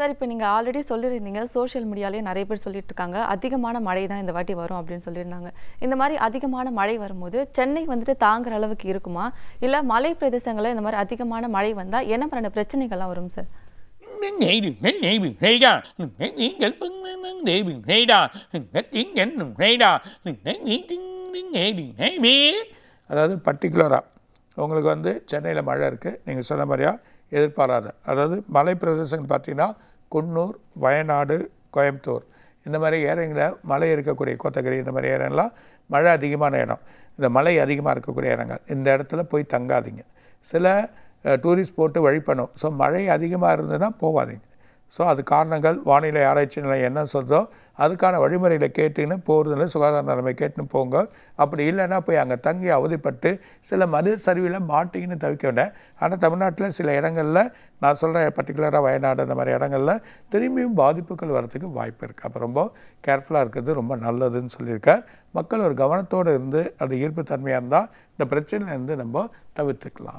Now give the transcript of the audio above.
Sir, இப்போ நீங்க already சொல்லியிருந்தீங்க, சோஷியல் மீடியாலயே நெறைய பேர் சொல்லிட்டு இருக்காங்க. அதிகமான மழை தான் இந்த வாட்டி வரும் அப்படின்னு சொல்லியிருந்தாங்க. இந்த மாரி அதிகமான மழை வரும்போது, சென்னை வந்துட்டு தாங்குற அளவுக்கு இருக்குமா? இல்ல மலை பிரதேசங்கள்ல இந்த மாரி அதிகமான மழை வந்தா என்ன மாதிரியான பிரச்சனைகள்லாம் வரும் சார்? அதாவது பர்டிகுலராக உங்களுக்கு வந்து சென்னையில் மழை இருக்குது, நீங்கள் சொன்ன மாதிரியா எதிர்பாராத, அதாவது மலை பிரதேசங்கள் பார்த்தீங்கன்னா குன்னூர், வயநாடு, கோயம்புத்தூர் இந்த மாதிரி ஏரியாங்களில் மழை இருக்கக்கூடிய கோத்தகிரி இந்த மாதிரி ஏரியாலாம் மழை அதிகமான இடம், இந்த மழை அதிகமாக இருக்கக்கூடிய இடங்கள், இந்த இடத்துல போய் தங்காதீங்க. சில டூரிஸ்ட் போட்டு வழி பண்ணும். ஸோ மழை அதிகமாக இருந்ததுன்னா போகாதீங்க. ஸோ அது காரணங்கள் வானிலை ஆராய்ச்சி நிலையம் என்ன சொல்கிறதோ அதுக்கான வழிமுறைகளை கேட்டுன்னு போகிறதுல சுகாதார நிலைமை கேட்டுன்னு போங்க. அப்படி இல்லைன்னா போய் அங்கே தங்கி அவதிப்பட்டு சில மது சரிவில் மாட்டிங்கன்னு தவிக்க வேண்டாம். ஆனால் தமிழ்நாட்டில் சில இடங்களில் நான் சொல்கிறேன், பர்டிகுலராக வயநாடு அந்த மாதிரி இடங்களில் திரும்பியும் பாதிப்புகள் வரத்துக்கு வாய்ப்பு இருக்குது. அப்போ ரொம்ப கேர்ஃபுல்லாக இருக்கிறது ரொம்ப நல்லதுன்னு சொல்லியிருக்கார். மக்கள் ஒரு கவனத்தோடு இருந்து அது ஈர்ப்பு தன்மையாக இருந்தால் இந்த பிரச்சனையிலேருந்து நம்ம தவிர்த்துக்கலாம்.